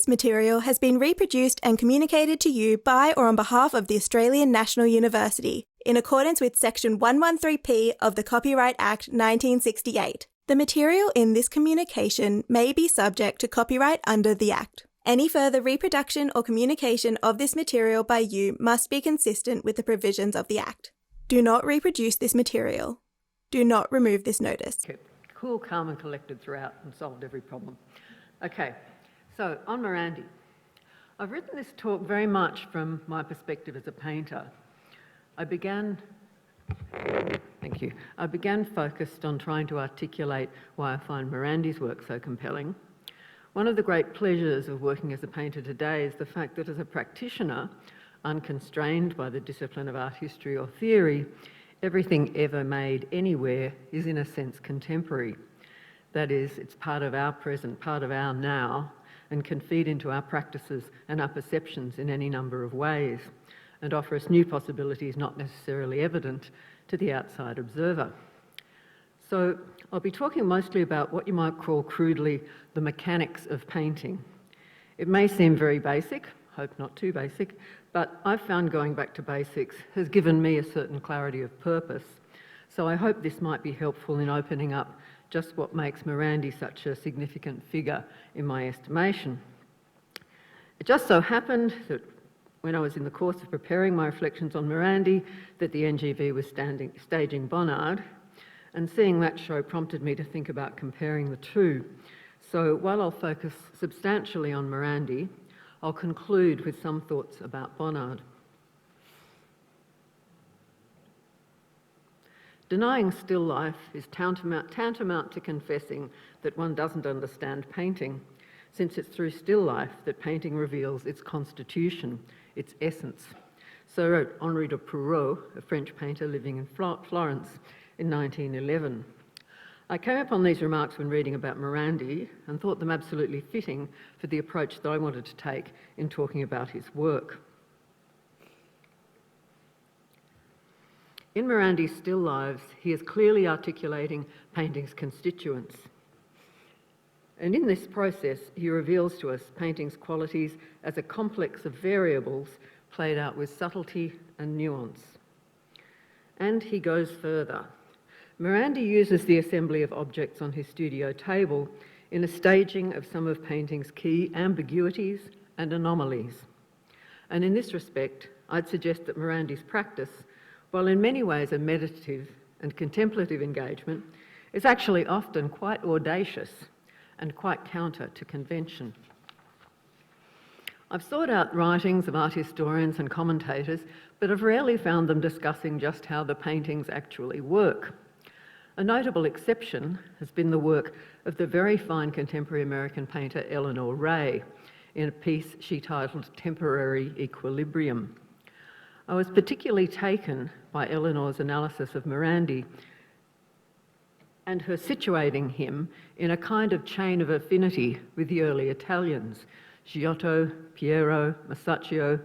This material has been reproduced and communicated to you by or on behalf of the Australian National University, in accordance with Section 113P of the Copyright Act 1968. The material in this communication may be subject to copyright under the Act. Any further reproduction or communication of this material by you must be consistent with the provisions of the Act. Do not reproduce this material. Do not remove this notice. Kept cool, calm and collected throughout and solved every problem. Okay, so on Morandi. I've written this talk very much from my perspective as a painter. I began focused on trying to articulate why I find Morandi's work so compelling. One of the great pleasures of working as a painter today is the fact that as a practitioner, unconstrained by the discipline of art history or theory, everything ever made anywhere is in a sense contemporary. That is, it's part of our present, part of our now, and can feed into our practices and our perceptions in any number of ways, and offer us new possibilities not necessarily evident to the outside observer. So I'll be talking mostly about what you might call crudely the mechanics of painting. It may seem very basic, hope not too basic, but I've found going back to basics has given me a certain clarity of purpose. So I hope this might be helpful in opening up just what makes Morandi such a significant figure in my estimation. It just so happened that when I was in the course of preparing my reflections on Morandi, that the NGV was staging Bonnard, and seeing that show prompted me to think about comparing the two. So while I'll focus substantially on Morandi, I'll conclude with some thoughts about Bonnard. Denying still life is tantamount to confessing that one doesn't understand painting, since it's through still life that painting reveals its constitution, its essence. So wrote Henri de Perrault, a French painter living in Florence in 1911. I came upon these remarks when reading about Morandi and thought them absolutely fitting for the approach that I wanted to take in talking about his work. In Morandi's still lives, he is clearly articulating painting's constituents. And in this process, he reveals to us painting's qualities as a complex of variables played out with subtlety and nuance. And he goes further. Morandi uses the assembly of objects on his studio table in a staging of some of painting's key ambiguities and anomalies. And in this respect, I'd suggest that Morandi's practice, while in many ways a meditative and contemplative engagement, is actually often quite audacious and quite counter to convention. I've sought out writings of art historians and commentators, but have rarely found them discussing just how the paintings actually work. A notable exception has been the work of the very fine contemporary American painter Eleanor Ray in a piece she titled Temporary Equilibrium. I was particularly taken by Eleanor's analysis of Morandi and her situating him in a kind of chain of affinity with the early Italians, Giotto, Piero, Masaccio,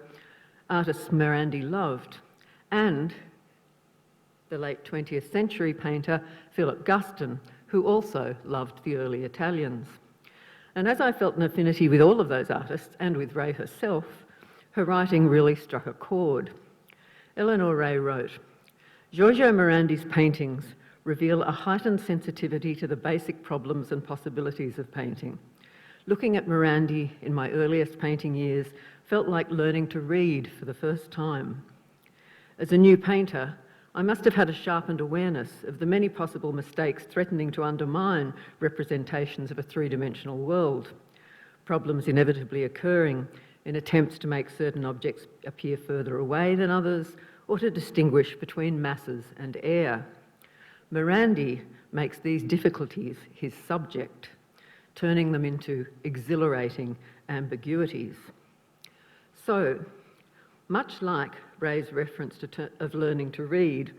artists Morandi loved, and the late 20th century painter Philip Guston, who also loved the early Italians. And as I felt an affinity with all of those artists and with Ray herself, her writing really struck a chord. Eleanor Ray wrote, "Giorgio Morandi's paintings reveal a heightened sensitivity to the basic problems and possibilities of painting. Looking at Morandi in my earliest painting years felt like learning to read for the first time. As a new painter, I must have had a sharpened awareness of the many possible mistakes threatening to undermine representations of a three-dimensional world, problems inevitably occurring in attempts to make certain objects appear further away than others, or to distinguish between masses and air. Morandi makes these difficulties his subject, turning them into exhilarating ambiguities." So, much like Ray's reference of learning to read,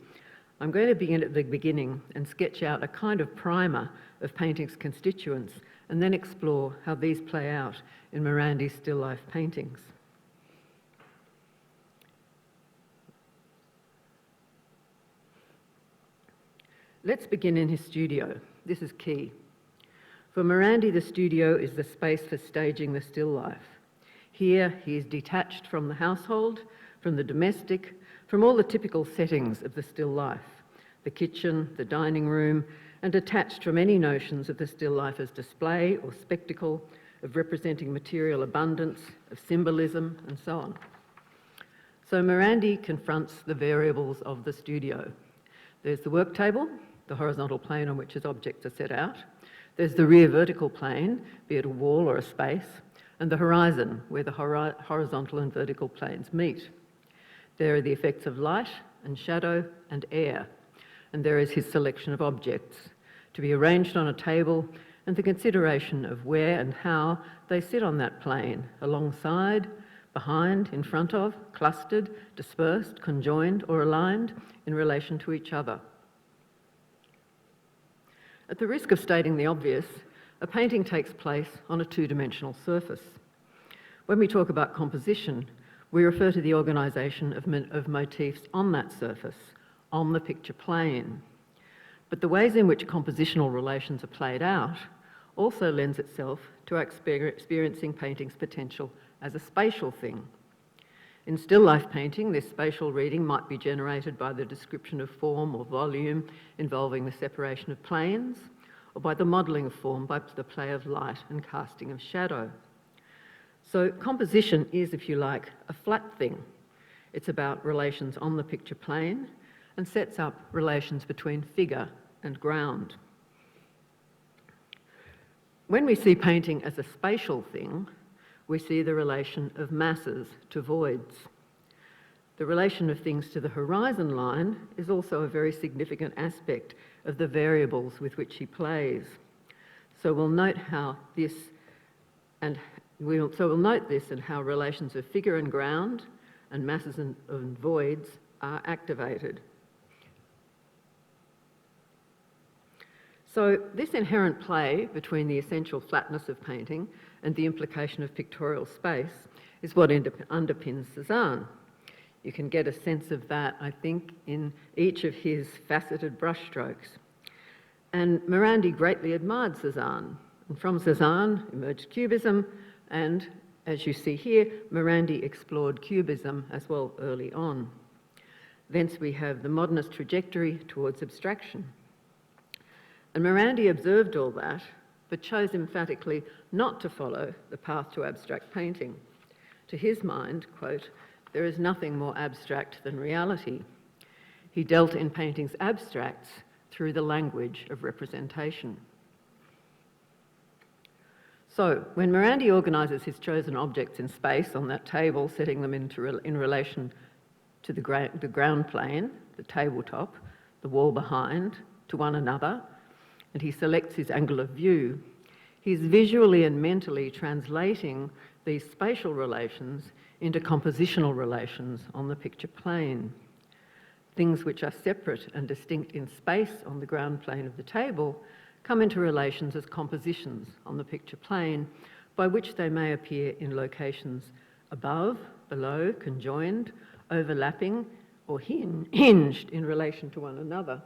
I'm going to begin at the beginning and sketch out a kind of primer of painting's constituents and then explore how these play out in Morandi's still life paintings. Let's begin in his studio. This is key. For Morandi, the studio is the space for staging the still life. Here, he is detached from the household, from the domestic, from all the typical settings of the still life, the kitchen, the dining room, and detached from any notions of the still life as display or spectacle, of representing material abundance, of symbolism, and so on. So Morandi confronts the variables of the studio. There's the work table, the horizontal plane on which his objects are set out. There's the rear vertical plane, be it a wall or a space, and the horizon, where the horizontal and vertical planes meet. There are the effects of light and shadow and air, and there is his selection of objects, to be arranged on a table, and the consideration of where and how they sit on that plane, alongside, behind, in front of, clustered, dispersed, conjoined, or aligned in relation to each other. At the risk of stating the obvious, a painting takes place on a two-dimensional surface. When we talk about composition, we refer to the organisation of motifs on that surface, on the picture plane. But the ways in which compositional relations are played out also lends itself to experiencing painting's potential as a spatial thing. In still life painting, this spatial reading might be generated by the description of form or volume involving the separation of planes, or by the modelling of form by the play of light and casting of shadow. So composition is, if you like, a flat thing. It's about relations on the picture plane and sets up relations between figure and ground. When we see painting as a spatial thing, we see the relation of masses to voids. The relation of things to the horizon line is also a very significant aspect of the variables with which he plays. So we'll note this and how relations of figure and ground and masses and voids are activated. So this inherent play between the essential flatness of painting and the implication of pictorial space is what underpins Cézanne. You can get a sense of that, I think, in each of his faceted brushstrokes. And Morandi greatly admired Cézanne, and from Cézanne emerged Cubism, and as you see here, Morandi explored Cubism as well early on. Thence we have the Modernist trajectory towards abstraction. And Morandi observed all that, but chose emphatically not to follow the path to abstract painting. To his mind, quote, "There is nothing more abstract than reality." He dealt in painting's abstracts through the language of representation. So, when Morandi organises his chosen objects in space on that table, setting them in relation to the ground plane, the tabletop, the wall behind, to one another, and he selects his angle of view, he's visually and mentally translating these spatial relations into compositional relations on the picture plane. Things which are separate and distinct in space on the ground plane of the table come into relations as compositions on the picture plane, by which they may appear in locations above, below, conjoined, overlapping, or hinged in relation to one another.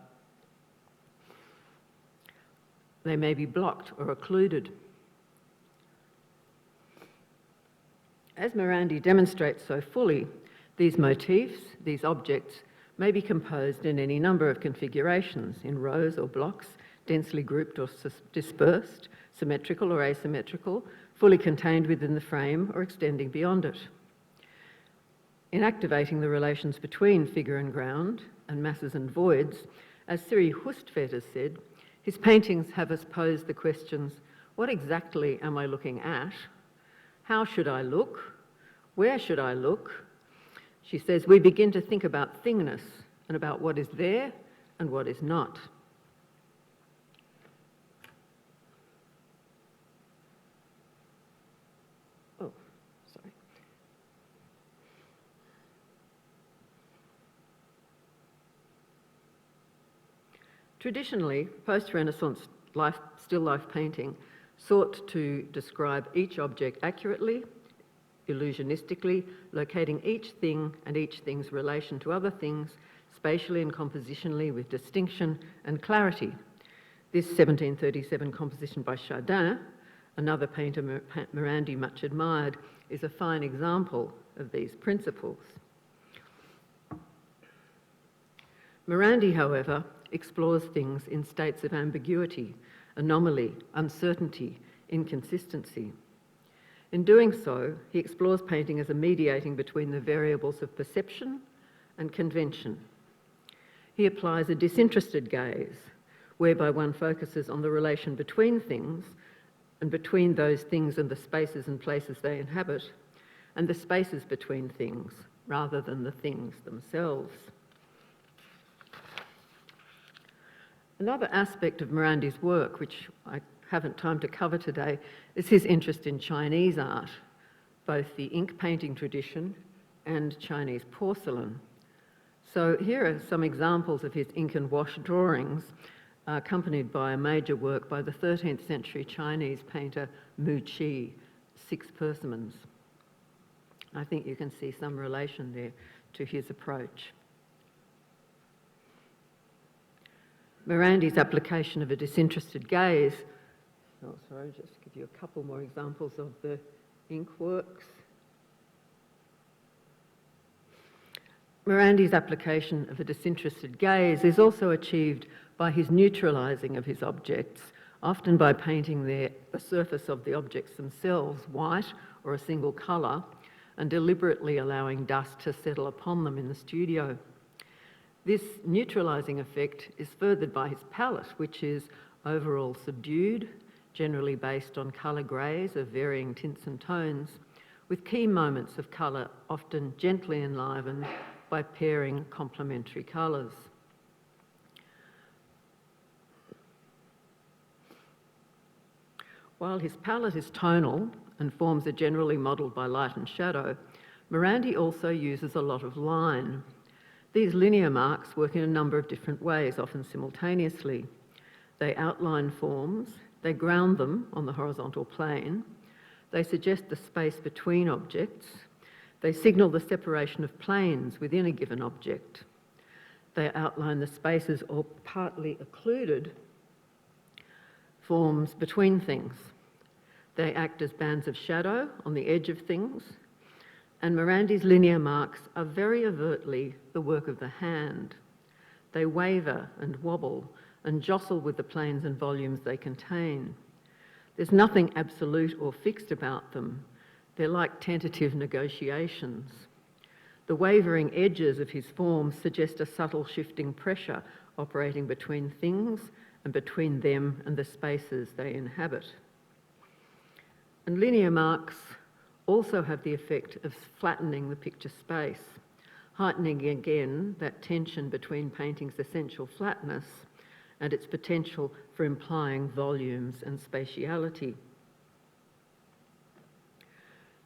They may be blocked or occluded. As Morandi demonstrates so fully, these motifs, these objects, may be composed in any number of configurations, in rows or blocks, densely grouped or dispersed, symmetrical or asymmetrical, fully contained within the frame or extending beyond it. In activating the relations between figure and ground, and masses and voids, as Siri Hustvedt has said, his paintings have us pose the questions: what exactly am I looking at? How should I look? Where should I look? She says we begin to think about thingness and about what is there and what is not. Oh, sorry. Traditionally, post-Renaissance still life painting sought to describe each object accurately, illusionistically, locating each thing and each thing's relation to other things, spatially and compositionally with distinction and clarity. This 1737 composition by Chardin, another painter Morandi much admired, is a fine example of these principles. Morandi, however, explores things in states of ambiguity, anomaly, uncertainty, inconsistency. In doing so, he explores painting as a mediating between the variables of perception and convention. He applies a disinterested gaze, whereby one focuses on the relation between things and between those things and the spaces and places they inhabit, and the spaces between things rather than the things themselves. Another aspect of Morandi's work, which I haven't time to cover today, is his interest in Chinese art, both the ink painting tradition and Chinese porcelain. So here are some examples of his ink and wash drawings, accompanied by a major work by the 13th century Chinese painter Mu Qi, 6 Persimmons. I think you can see some relation there to his approach. Morandi's application of a disinterested gaze, just give you a couple more examples of the ink works. Morandi's application of a disinterested gaze is also achieved by his neutralising of his objects, often by painting the surface of the objects themselves white or a single colour, and deliberately allowing dust to settle upon them in the studio. This neutralising effect is furthered by his palette, which is overall subdued, generally based on colour greys of varying tints and tones, with key moments of colour often gently enlivened by pairing complementary colours. While his palette is tonal and forms are generally modelled by light and shadow, Morandi also uses a lot of line. These linear marks work in a number of different ways, often simultaneously. They outline forms, they ground them on the horizontal plane, they suggest the space between objects, they signal the separation of planes within a given object. They outline the spaces or partly occluded forms between things. They act as bands of shadow on the edge of things, and Morandi's linear marks are very overtly the work of the hand. They waver and wobble and jostle with the planes and volumes they contain. There's nothing absolute or fixed about them. They're like tentative negotiations. The wavering edges of his forms suggest a subtle shifting pressure operating between things and between them and the spaces they inhabit. And linear marks also have the effect of flattening the picture space, heightening again that tension between painting's essential flatness and its potential for implying volumes and spatiality.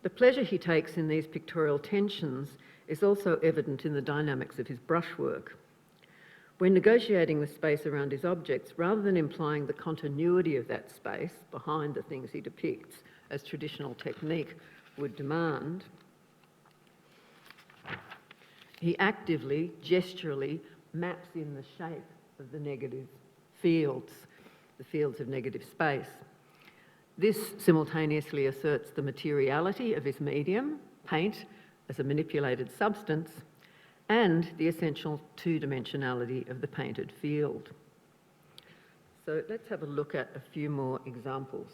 The pleasure he takes in these pictorial tensions is also evident in the dynamics of his brushwork. When negotiating the space around his objects, rather than implying the continuity of that space behind the things he depicts, as traditional technique would demand, he actively, gesturally maps in the shape of the negative fields, the fields of negative space. This simultaneously asserts the materiality of his medium, paint, as a manipulated substance, and the essential two-dimensionality of the painted field. So let's have a look at a few more examples.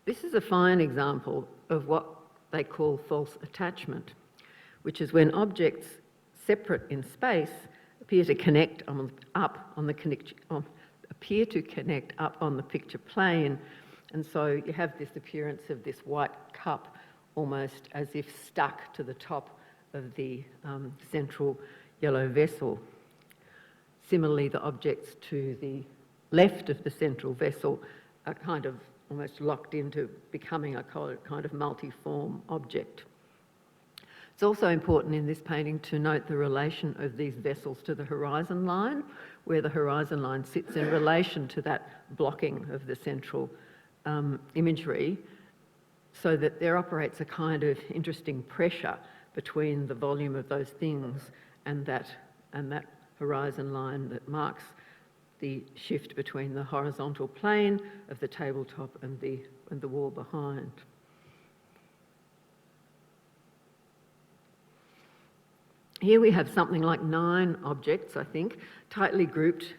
This is a fine example of what they call false attachment, which is when objects separate in space appear to connect up on the picture plane, and so you have this appearance of this white cup almost as if stuck to the top of the central yellow vessel. Similarly, the objects to the left of the central vessel are kind of almost locked into becoming a kind of multiform object. It's also important in this painting to note the relation of these vessels to the horizon line, where the horizon line sits in relation to that blocking of the central imagery, so that there operates a kind of interesting pressure between the volume of those things and that horizon line that marks the shift between the horizontal plane of the tabletop and the wall behind. Here we have something like 9 objects, I think, tightly grouped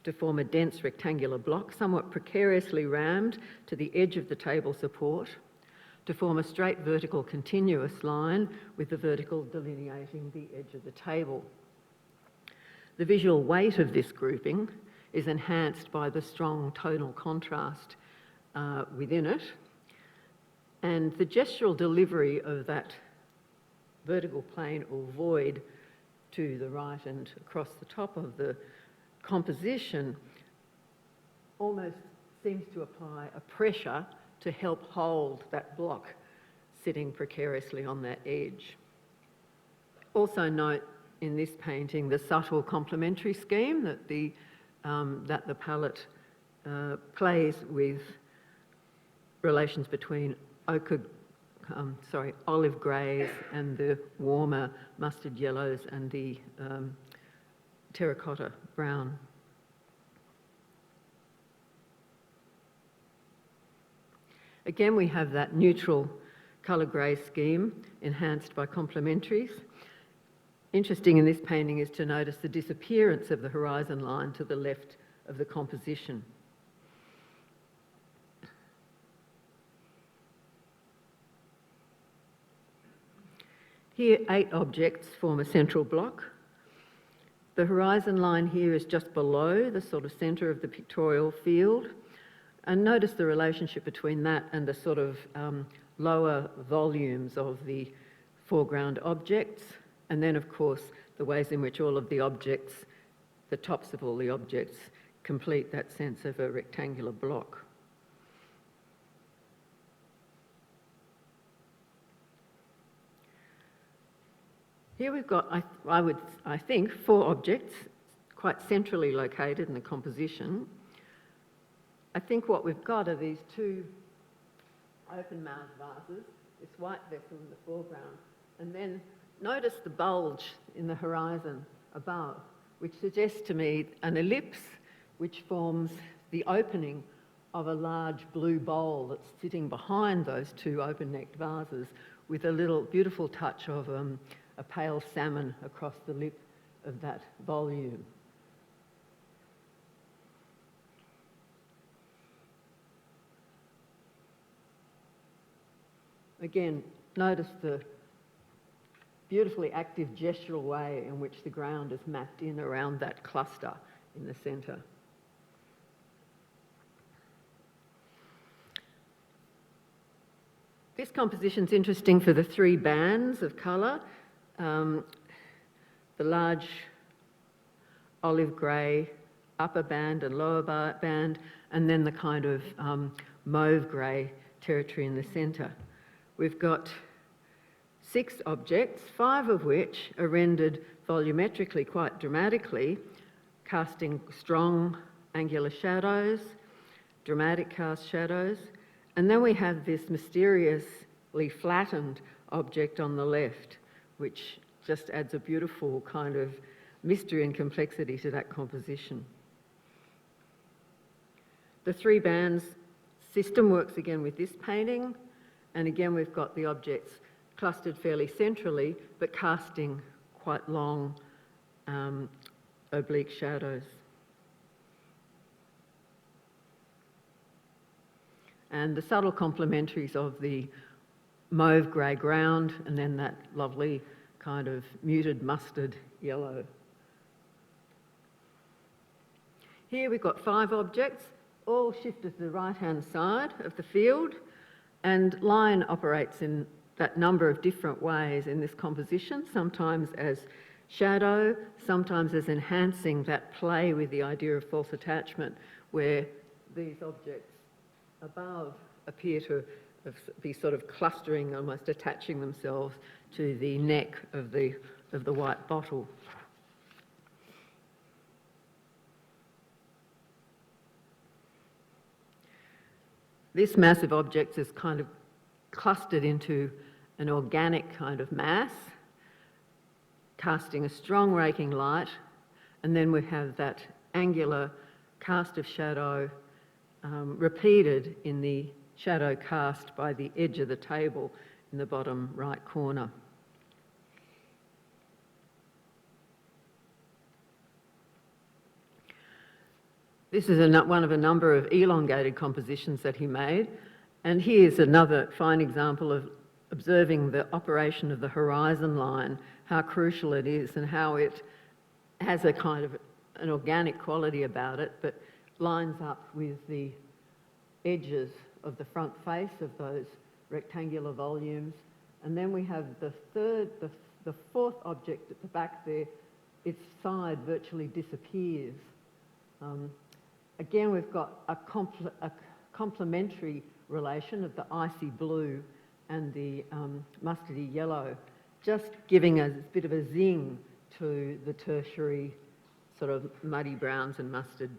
to form a dense rectangular block, somewhat precariously rammed to the edge of the table support, to form a straight vertical continuous line with the vertical delineating the edge of the table. The visual weight of this grouping is enhanced by the strong tonal contrast within it, and the gestural delivery of that vertical plane or void to the right and across the top of the composition almost seems to apply a pressure to help hold that block sitting precariously on that edge. Also note in this painting the subtle complementary scheme that the palette plays with relations between olive greys and the warmer mustard yellows and the terracotta brown. Again, we have that neutral colour grey scheme enhanced by complementaries. Interesting in this painting is to notice the disappearance of the horizon line to the left of the composition. Here, 8 objects form a central block. The horizon line here is just below the sort of centre of the pictorial field. And notice the relationship between that and the sort of lower volumes of the foreground objects. And then, of course, the ways in which all of the objects, the tops of all the objects, complete that sense of a rectangular block. Here we've got, I think, 4 objects, quite centrally located in the composition. I think what we've got are these 2 open-mouthed vases, this white vessel in the foreground, and then notice the bulge in the horizon above, which suggests to me an ellipse which forms the opening of a large blue bowl that's sitting behind those 2 open-necked vases with a little beautiful touch of a pale salmon across the lip of that volume. Again, notice the beautifully active gestural way in which the ground is mapped in around that cluster in the centre. This composition's interesting for the 3 bands of colour. The large olive grey upper band and lower band, and then the kind of mauve grey territory in the centre. We've got 6 objects, 5 of which are rendered volumetrically quite dramatically, casting strong angular shadows, dramatic cast shadows, and then we have this mysteriously flattened object on the left, which just adds a beautiful kind of mystery and complexity to that composition. The 3 bands system works again with this painting, and again we've got the objects clustered fairly centrally, but casting quite long oblique shadows. And the subtle complementaries of the mauve grey ground and then that lovely kind of muted mustard yellow. Here we've got 5 objects, all shifted to the right-hand side of the field, and line operates in that number of different ways in this composition, sometimes as shadow, sometimes as enhancing that play with the idea of false attachment, where these objects above appear to be sort of clustering, almost attaching themselves to the neck of the white bottle. This mass of objects is kind of clustered into an organic kind of mass, casting a strong raking light, and then we have that angular cast of shadow repeated in the shadow cast by the edge of the table in the bottom right corner. This is one of a number of elongated compositions that he made, and here's another fine example of observing the operation of the horizon line, how crucial it is and how it has a kind of an organic quality about it, but lines up with the edges of the front face of those rectangular volumes. And then we have the fourth object at the back there, its side virtually disappears. Again, we've got a complementary relation of the icy blue and the mustardy yellow, just giving a bit of a zing to the tertiary sort of muddy browns and mustard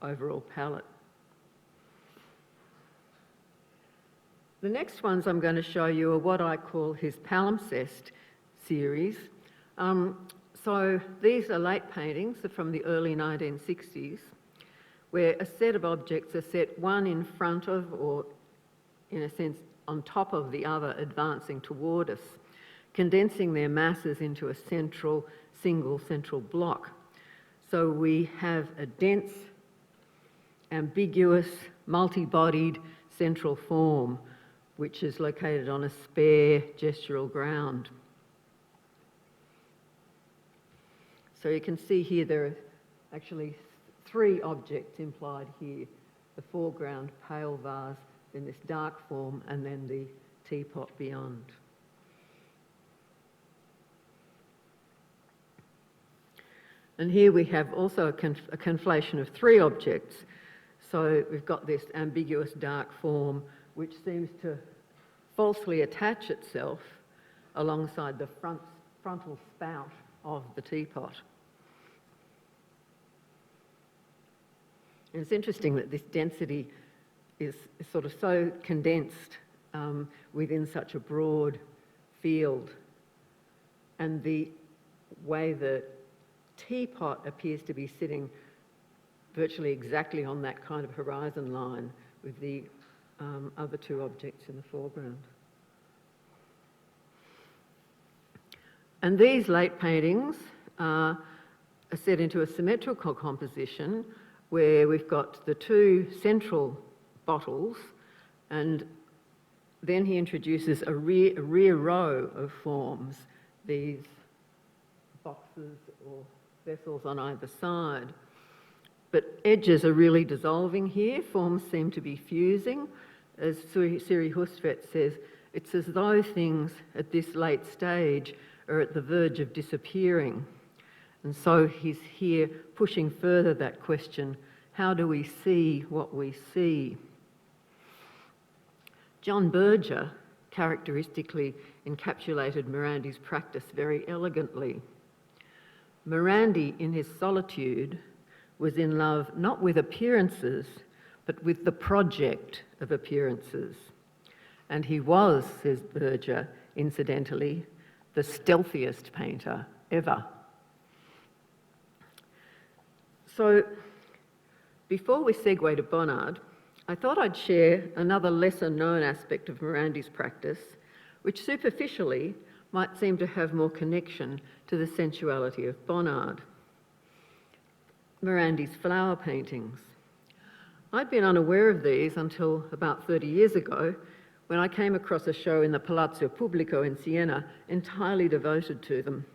overall palette. The next ones I'm going to show you are what I call his palimpsest series. So these are late paintings from the early 1960s, where a set of objects are set one in front of, or in a sense on top of the other, advancing toward us, condensing their masses into a single central block. So we have a dense, ambiguous, multi-bodied central form, which is located on a spare gestural ground. So you can see here there are actually three objects implied here: the foreground pale vase, then this dark form, and then the teapot beyond. And here we have also a conflation of three objects. So we've got this ambiguous dark form, which seems to falsely attach itself alongside the frontal spout of the teapot. And it's interesting that this density is sort of so condensed within such a broad field, and the way the teapot appears to be sitting virtually exactly on that kind of horizon line with the other two objects in the foreground. And these late paintings are set into a symmetrical composition where we've got the two central bottles, and then he introduces a rear row of forms, these boxes or vessels on either side. But edges are really dissolving here, forms seem to be fusing. As Siri Hustvedt says, it's as though things at this late stage are at the verge of disappearing. And so he's here pushing further that question: how do we see what we see? John Berger characteristically encapsulated Morandi's practice very elegantly. Morandi, in his solitude, was in love not with appearances, but with the project of appearances. And he was, says Berger, incidentally, the stealthiest painter ever. So, before we segue to Bonnard, I thought I'd share another lesser-known aspect of Morandi's practice, which superficially might seem to have more connection to the sensuality of Bonnard. Morandi's flower paintings. I'd been unaware of these until about 30 years ago, when I came across a show in the Palazzo Pubblico in Siena entirely devoted to them.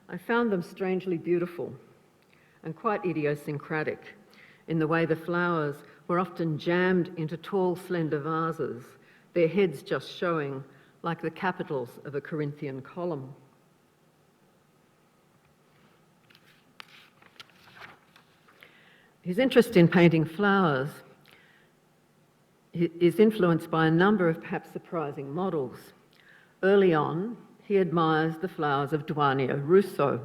I found them strangely beautiful and quite idiosyncratic in the way the flowers were often jammed into tall, slender vases, their heads just showing like the capitals of a Corinthian column. His interest in painting flowers is influenced by a number of perhaps surprising models. Early on, he admires the flowers of Duanio Russo.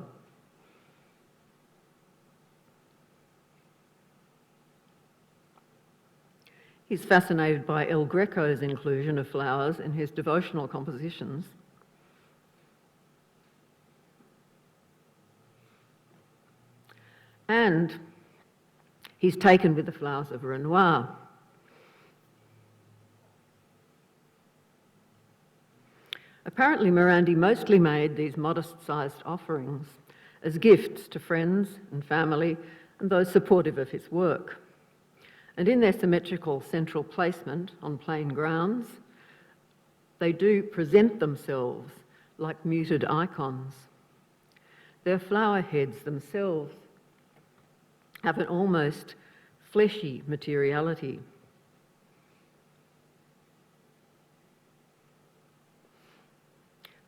He's fascinated by El Greco's inclusion of flowers in his devotional compositions. And he's taken with the flowers of Renoir. Apparently, Morandi mostly made these modest-sized offerings as gifts to friends and family and those supportive of his work. And in their symmetrical central placement on plain grounds, they do present themselves like muted icons. Their flower heads themselves have an almost fleshy materiality.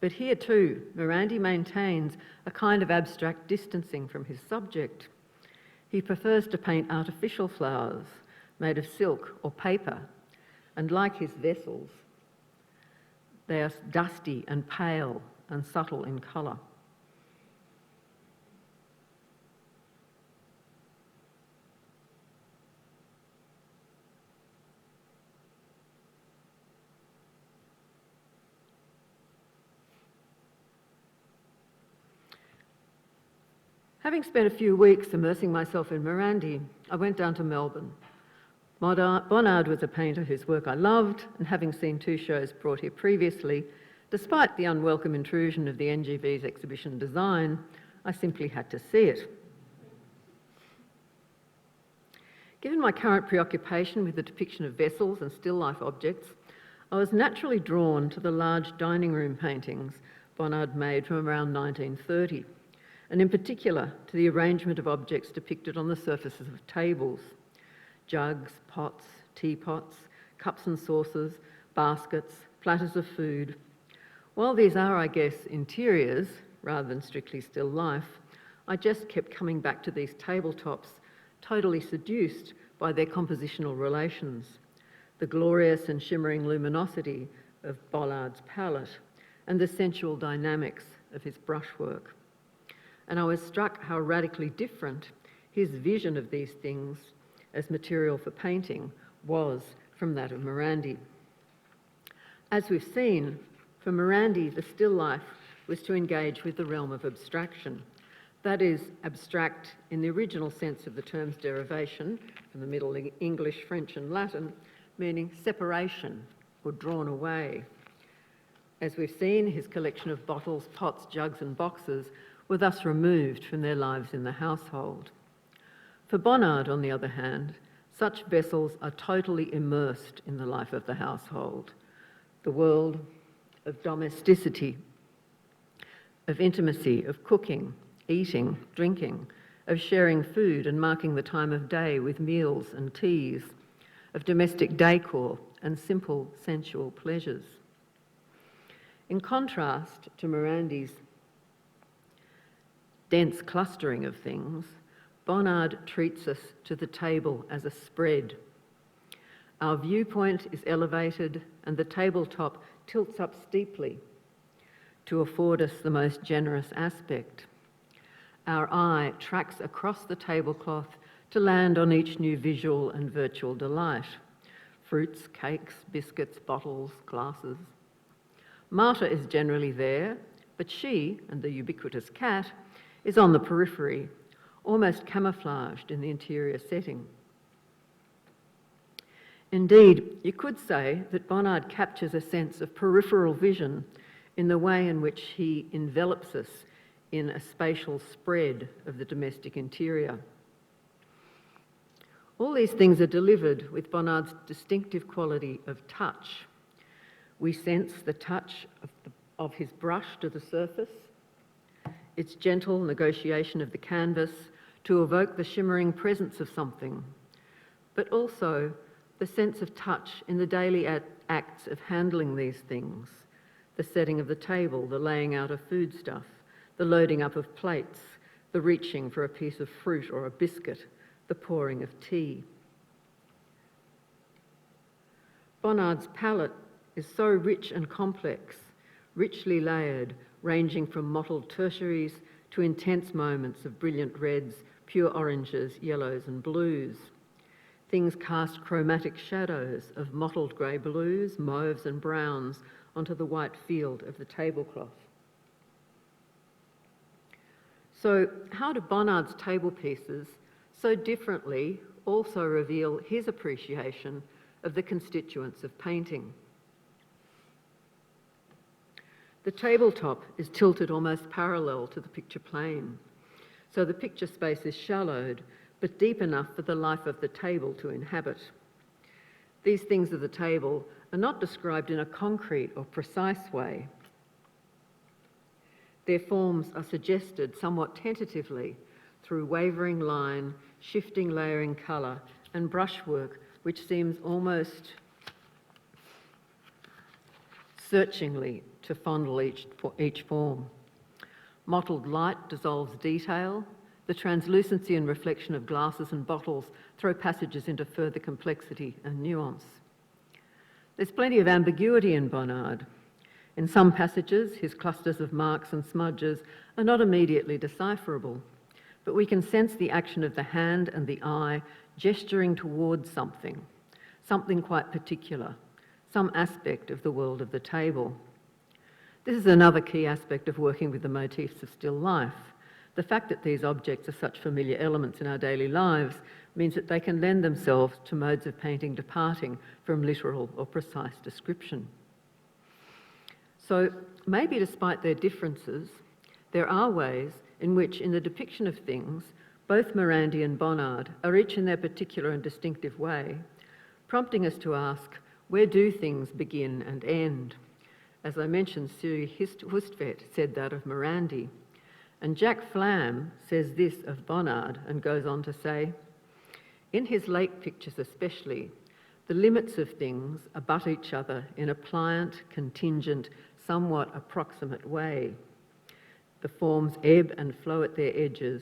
But here too, Morandi maintains a kind of abstract distancing from his subject. He prefers to paint artificial flowers made of silk or paper, and like his vessels, they are dusty and pale and subtle in colour. Having spent a few weeks immersing myself in Morandi, I went down to Melbourne. Bonnard was a painter whose work I loved, and having seen 2 shows brought here previously, despite the unwelcome intrusion of the NGV's exhibition design, I simply had to see it. Given my current preoccupation with the depiction of vessels and still life objects, I was naturally drawn to the large dining room paintings Bonnard made from around 1930. And in particular to the arrangement of objects depicted on the surfaces of tables: jugs, pots, teapots, cups and saucers, baskets, platters of food. While these are, I guess, interiors rather than strictly still life, I just kept coming back to these tabletops, totally seduced by their compositional relations, the glorious and shimmering luminosity of Bonnard's palette, and the sensual dynamics of his brushwork. And I was struck how radically different his vision of these things as material for painting was from that of Morandi. As we've seen, for Morandi, the still life was to engage with the realm of abstraction. That is, abstract in the original sense of the term's derivation from the Middle English, French and Latin, meaning separation or drawn away. As we've seen, his collection of bottles, pots, jugs and boxes were thus removed from their lives in the household. For Bonnard, on the other hand, such vessels are totally immersed in the life of the household, the world of domesticity, of intimacy, of cooking, eating, drinking, of sharing food and marking the time of day with meals and teas, of domestic decor and simple sensual pleasures. In contrast to Morandi's dense clustering of things, Bonnard treats us to the table as a spread. Our viewpoint is elevated and the tabletop tilts up steeply to afford us the most generous aspect. Our eye tracks across the tablecloth to land on each new visual and virtual delight: fruits, cakes, biscuits, bottles, glasses. Marta is generally there, but she, and the ubiquitous cat, is on the periphery, almost camouflaged in the interior setting. Indeed, you could say that Bonnard captures a sense of peripheral vision in the way in which he envelops us in a spatial spread of the domestic interior. All these things are delivered with Bonnard's distinctive quality of touch. We sense the touch of his brush to the surface, its gentle negotiation of the canvas to evoke the shimmering presence of something, but also the sense of touch in the daily acts of handling these things: the setting of the table, the laying out of foodstuff, the loading up of plates, the reaching for a piece of fruit or a biscuit, the pouring of tea. Bonnard's palette is so rich and complex, richly layered, ranging from mottled tertiaries to intense moments of brilliant reds, pure oranges, yellows and blues. Things cast chromatic shadows of mottled grey blues, mauves and browns onto the white field of the tablecloth. So how do Bonnard's table pieces so differently also reveal his appreciation of the constituents of painting. The tabletop is tilted almost parallel to the picture plane, so the picture space is shallowed, but deep enough for the life of the table to inhabit. These things of the table are not described in a concrete or precise way. Their forms are suggested somewhat tentatively through wavering line, shifting layering colour, and brushwork, which seems almost searchingly to fondle each form. Mottled light dissolves detail. The translucency and reflection of glasses and bottles throw passages into further complexity and nuance. There's plenty of ambiguity in Bonnard. In some passages, his clusters of marks and smudges are not immediately decipherable, but we can sense the action of the hand and the eye gesturing towards something quite particular, some aspect of the world of the table. This is another key aspect of working with the motifs of still life. The fact that these objects are such familiar elements in our daily lives means that they can lend themselves to modes of painting departing from literal or precise description. So maybe despite their differences, there are ways in which, in the depiction of things, both Morandi and Bonnard are each in their particular and distinctive way, prompting us to ask, where do things begin and end? As I mentioned, Siri Hustvedt said that of Morandi, and Jack Flam says this of Bonnard and goes on to say, in his late pictures especially, the limits of things abut each other in a pliant, contingent, somewhat approximate way. The forms ebb and flow at their edges,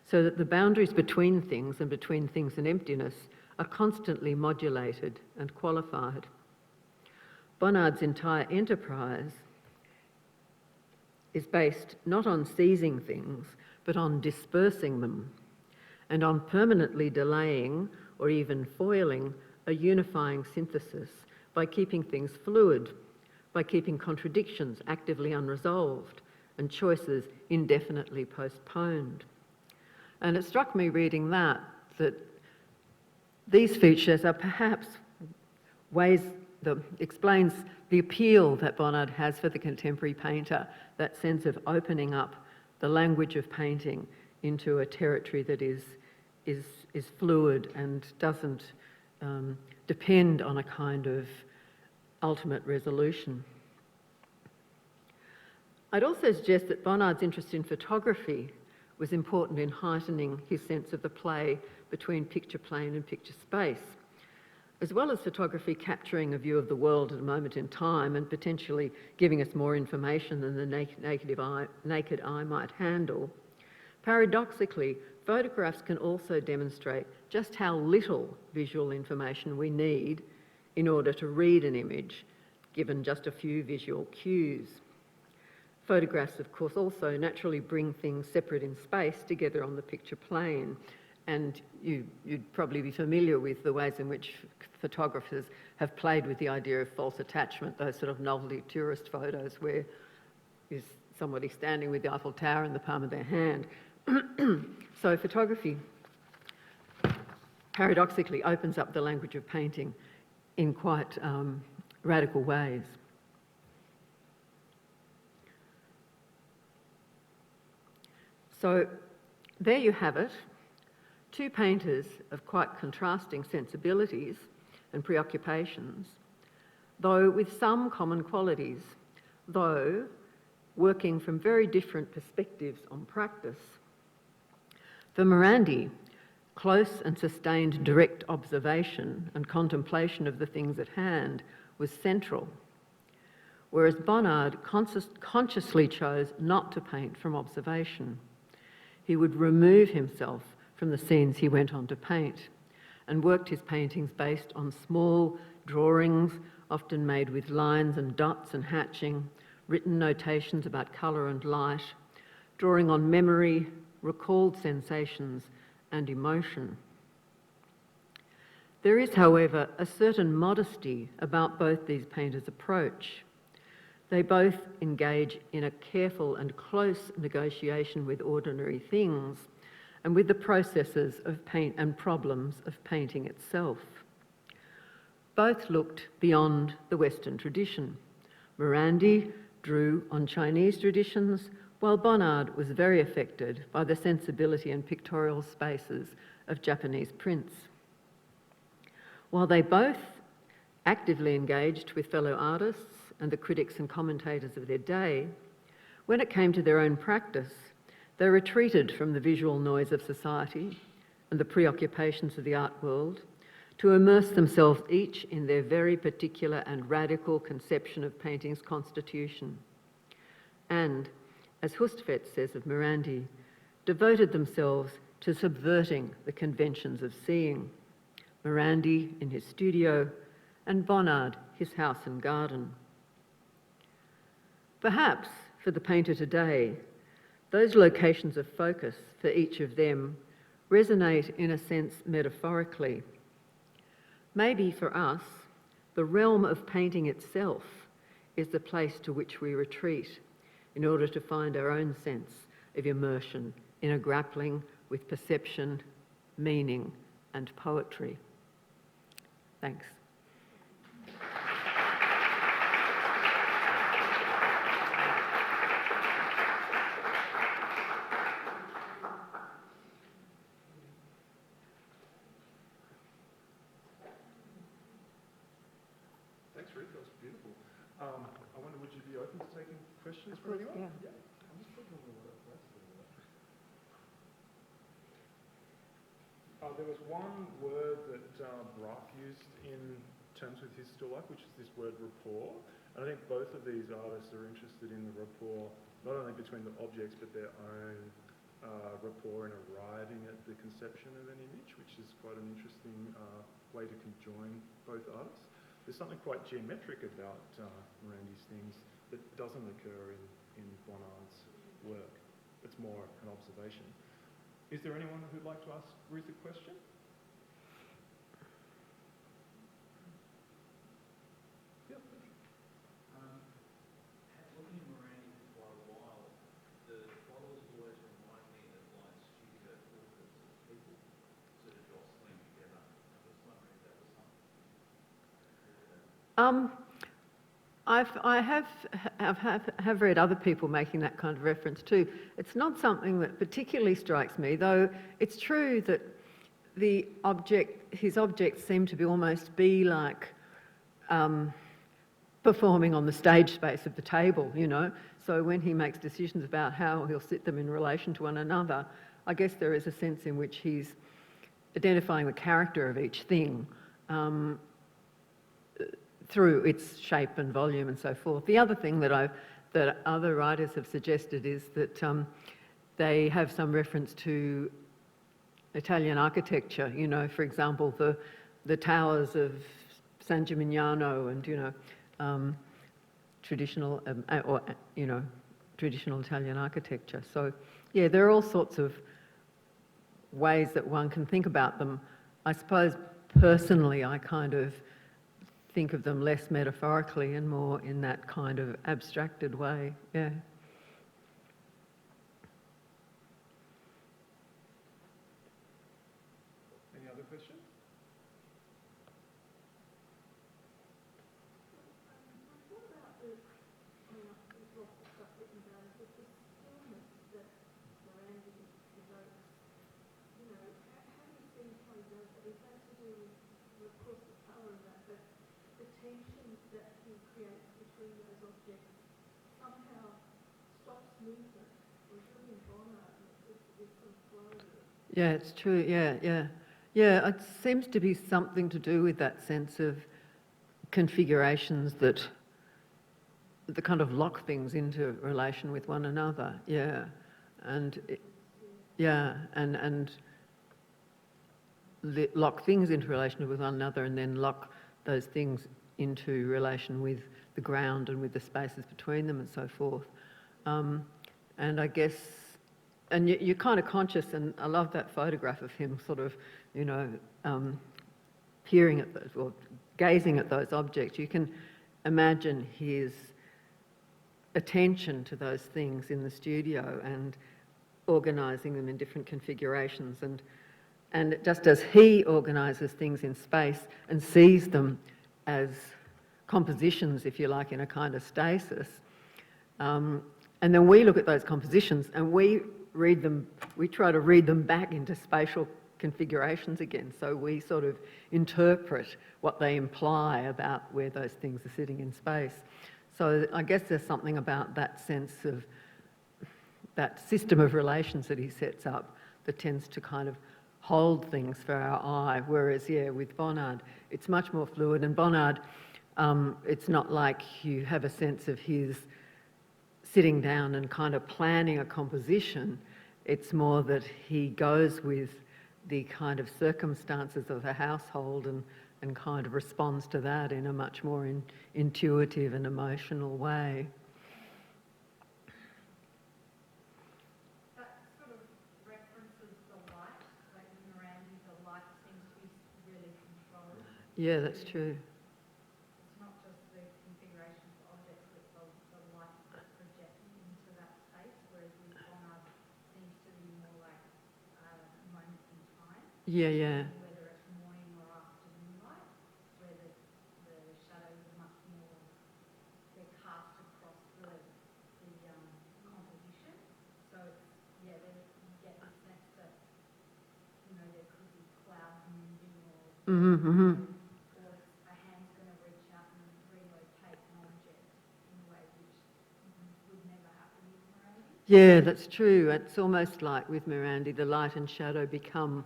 so that the boundaries between things and emptiness are constantly modulated and qualified. Bonnard's entire enterprise is based not on seizing things, but on dispersing them, and on permanently delaying or even foiling a unifying synthesis by keeping things fluid, by keeping contradictions actively unresolved and choices indefinitely postponed. And it struck me reading that these features are perhaps ways that explains the appeal that Bonnard has for the contemporary painter, that sense of opening up the language of painting into a territory that is fluid and doesn't depend on a kind of ultimate resolution. I'd also suggest that Bonnard's interest in photography was important in heightening his sense of the play between picture plane and picture space, as well as photography capturing a view of the world at a moment in time and potentially giving us more information than the naked eye might handle. Paradoxically, photographs can also demonstrate just how little visual information we need in order to read an image, given just a few visual cues. Photographs, of course, also naturally bring things separate in space together on the picture plane, and you'd probably be familiar with the ways in which photographers have played with the idea of false attachment, those sort of novelty tourist photos where is somebody standing with the Eiffel Tower in the palm of their hand. So photography paradoxically opens up the language of painting in quite radical ways. So there you have it, two painters of quite contrasting sensibilities and preoccupations, though with some common qualities, though working from very different perspectives on practice. For Morandi, close and sustained direct observation and contemplation of the things at hand was central, whereas Bonnard consciously chose not to paint from observation. He would remove himself from the scenes he went on to paint and worked his paintings based on small drawings, often made with lines and dots and hatching, written notations about colour and light, drawing on memory, recalled sensations and emotion. There is, however, a certain modesty about both these painters' approach. They both engage in a careful and close negotiation with ordinary things, and with the processes of paint and problems of painting itself. Both looked beyond the Western tradition. Morandi drew on Chinese traditions, while Bonnard was very affected by the sensibility and pictorial spaces of Japanese prints. While they both actively engaged with fellow artists and the critics and commentators of their day, when it came to their own practice, they retreated from the visual noise of society and the preoccupations of the art world to immerse themselves each in their very particular and radical conception of painting's constitution. And, as Hustvedt says of Morandi, devoted themselves to subverting the conventions of seeing. Morandi in his studio, and Bonnard his house and garden. Perhaps, for the painter today, those locations of focus for each of them resonate in a sense metaphorically. Maybe for us, the realm of painting itself is the place to which we retreat in order to find our own sense of immersion in a grappling with perception, meaning, and poetry. Thanks. Thanks, Ruth. That was beautiful. I wonder, would you be open to taking questions from anyone? Yeah. I'm just looking at what it was. There was one word that Brock used in terms with his still life, which is this word rapport. And I think both of these artists are interested in the rapport, not only between the objects, but their own rapport in arriving at the conception of an image, which is quite an interesting way to conjoin both artists. There's something quite geometric about Morandi's things that doesn't occur in Bonnard's work. It's more an observation. Is there anyone who'd like to ask Ruth a question? Yeah. Looking at Morandi for quite a while, the models always remind me of like studio portraits of people sort of jostling together. I was wondering if that was something. I have read other people making that kind of reference too. It's not something that particularly strikes me, though it's true that his objects seem to be almost like performing on the stage space of the table, you know. So when he makes decisions about how he'll sit them in relation to one another, I guess there is a sense in which he's identifying the character of each thing through its shape and volume and so forth. The other thing that other writers have suggested is that they have some reference to Italian architecture, you know, for example, the towers of San Gimignano and, you know, traditional Italian architecture. So, yeah, there are all sorts of ways that one can think about them. I suppose personally I kind of think of them less metaphorically and more in that kind of abstracted way, yeah. Any other questions? What about the, there's lots of stuff written about it, but the stillness that Morandi evokes, you know, how do you see how he does that? Is that to do with, of course, the colour of that, but the tension that he creates between those objects somehow stops movement, or really in Bonnard, there's some flow there. Yeah, it's true, yeah. Yeah, it seems to be something to do with that sense of configurations that kind of lock things into relation with one another, yeah. And lock things into relation with one another and then lock those things into relation with the ground and with the spaces between them and so forth. And I guess, and you're kind of conscious, and I love that photograph of him sort of, you know, peering at those, or gazing at those objects. You can imagine his attention to those things in the studio and organising them in different configurations, and just as he organises things in space and sees them as compositions, if you like, in a kind of stasis, and then we look at those compositions and we try to read them back into spatial configurations again. So we sort of interpret what they imply about where those things are sitting in space. So I guess there's something about that sense of that system of relations that he sets up that tends to kind of hold things for our eye, whereas, yeah, with Bonnard, it's much more fluid. And Bonnard, it's not like you have a sense of his sitting down and kind of planning a composition. It's more that he goes with the kind of circumstances of the household and kind of responds to that in a much more intuitive and emotional way. That sort of references the light, like in Morandi, the light seems to be really controlled. Yeah, that's true. It's not just the configuration of objects, it's the light that's projecting into that space, whereas with Bonnard seems to be more like moments in time. Yeah, yeah. Whether it's morning or afternoon light, where the shadows are much more, they're cast across the composition. So it's, yeah, you get the sense that, you know, there could be clouds moving or a hand's going to reach out and relocate an object in a way which would never happen in Morandi. Yeah, that's true. It's almost like with Morandi, the light and shadow become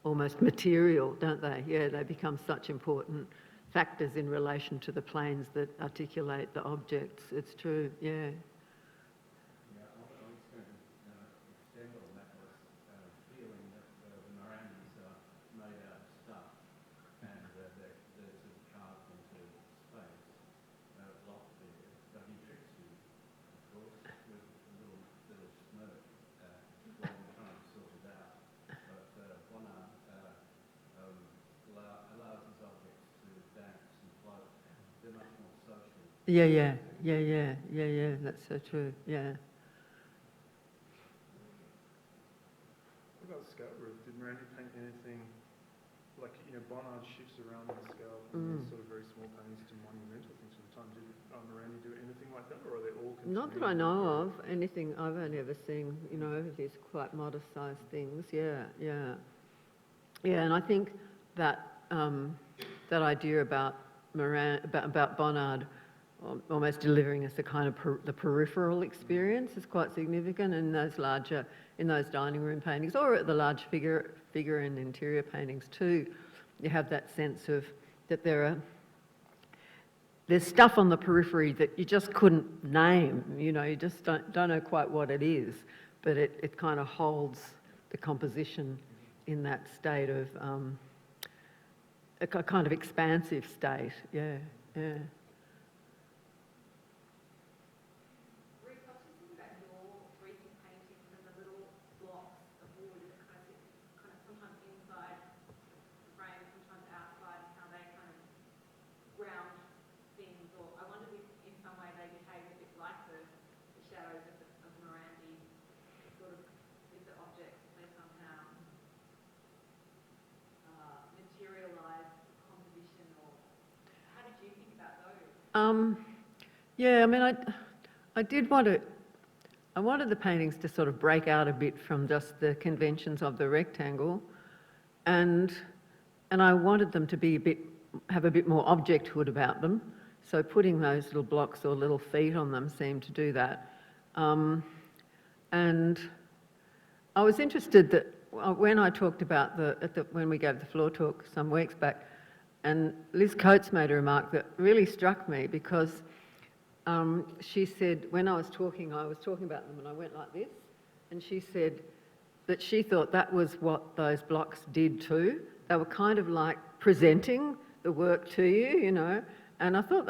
almost material, don't they? Yeah, they become such important factors in relation to the planes that articulate the objects. It's true, yeah. Yeah, I was going to extend on that was feeling that the Morandis are made out of stuff and they're sort of carved into space, locked there. But he tricks you, of course, with a little smirk while I'm trying to sort it out. But Bonnard allows his objects to dance and float. They're much more social. Yeah. That's so true, yeah. What about scale, Ruth? Did Morandi paint anything, like, you know, Bonnard shifts around the scale from these sort of very small paintings to monumental things from time. Did Morandi do anything like that, or are they all Not that I know of. Anything I've only ever seen, you know, these quite modest-sized things. Yeah, and I think that that idea about about Bonnard almost delivering us a kind of the peripheral experience is quite significant in those dining room paintings, or at the large figure and interior paintings too. You have that sense of that there's stuff on the periphery that you just couldn't name, you know, you just don't know quite what it is, but it kind of holds the composition in that state of a kind of expansive state, yeah. Ruth, I was just thinking about your recent paintings and the little blocks of wood that kind of sometimes inside the frame, sometimes outside, and how they kind of ground things. Or I wondered if in some way they behave a bit like the shadows of Morandi, sort of with the objects, they somehow materialise the composition, or how did you think about those? Yeah, I mean, I wanted the paintings to sort of break out a bit from just the conventions of the rectangle, and I wanted them to have a bit more objecthood about them. So putting those little blocks or little feet on them seemed to do that. And I was interested that when I talked about when we gave the floor talk some weeks back, and Liz Coates made a remark that really struck me, because she said, when I was talking about them and I went like this, and she said that she thought that was what those blocks did too. They were kind of like presenting the work to you, you know, and I thought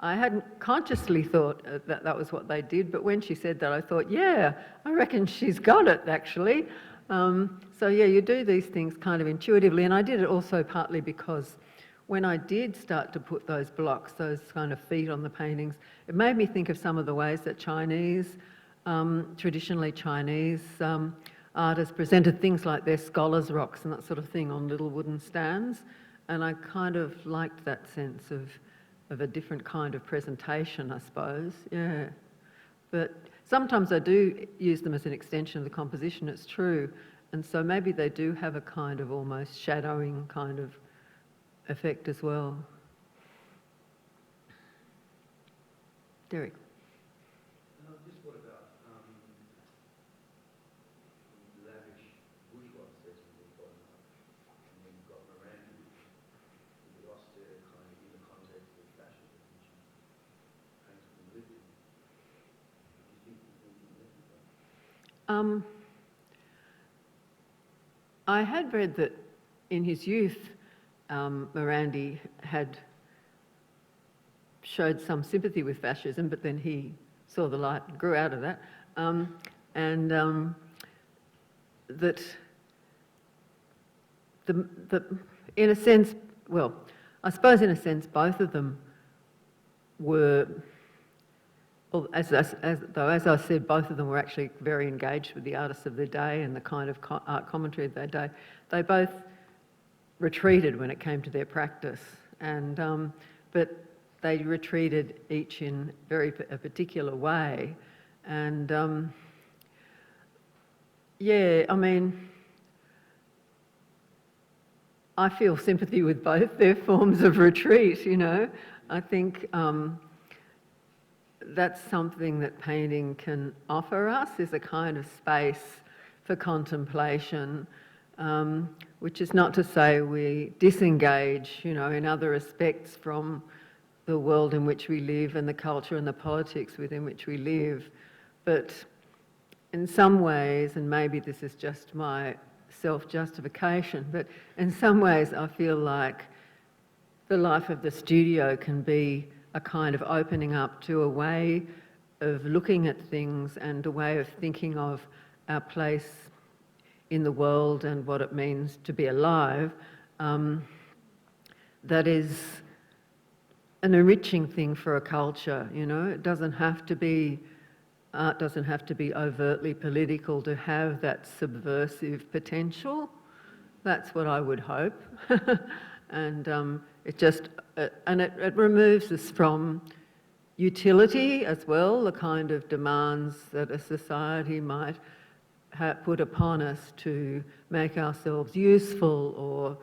I hadn't consciously thought that was what they did, but when she said that, I thought, yeah, I reckon she's got it, actually. So yeah, you do these things kind of intuitively, and I did it also partly because when I did start to put those blocks, those kind of feet on the paintings, it made me think of some of the ways that Chinese traditionally Chinese artists presented things like their scholars' rocks and that sort of thing on little wooden stands, and I kind of liked that sense of a different kind of presentation, I suppose, yeah. But sometimes I do use them as an extension of the composition, it's true, and so maybe they do have a kind of almost shadowing kind of effect as well. Derek. Just what about lavish bourgeois setting with Bonnard, and then you've got Morandi with the austere kind of in the context of fascism, which painted and lived in. Do you think there's anything there with that? I had read that in his youth, Morandi had showed some sympathy with fascism, but then he saw the light and grew out of that. That in a sense, well, I suppose in a sense both of them were, well, as I said, both of them were actually very engaged with the artists of their day and the kind of art commentary of their day. They both retreated when it came to their practice, and but they retreated each in a particular way, and yeah, I mean, I feel sympathy with both their forms of retreat, you know. I think that's something that painting can offer us, is a kind of space for contemplation, which is not to say we disengage, you know, in other respects from the world in which we live and the culture and the politics within which we live. But in some ways, and maybe this is just my self-justification, but in some ways I feel like the life of the studio can be a kind of opening up to a way of looking at things and a way of thinking of our place in the world and what it means to be alive, that is an enriching thing for a culture, you know. It doesn't have to be, art doesn't have to be overtly political to have that subversive potential. That's what I would hope. And it just, and it removes us from utility as well, the kind of demands that a society might put upon us to make ourselves useful or,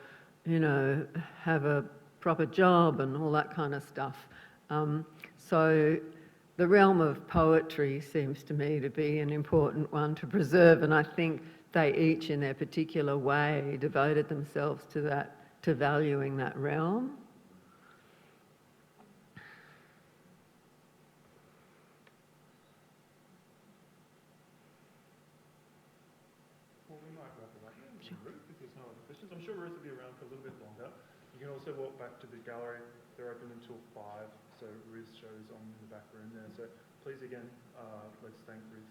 you know, have a proper job and all that kind of stuff. So the realm of poetry seems to me to be an important one to preserve, and I think they each in their particular way devoted themselves to that, to valuing that realm. Well, we might wrap it up now. Ruth, if there's no other questions. I'm sure Ruth will be around for a little bit longer. You can also walk back to the gallery. They're open until 5, so Ruth's show is on in the back room there. So please, again, let's thank Ruth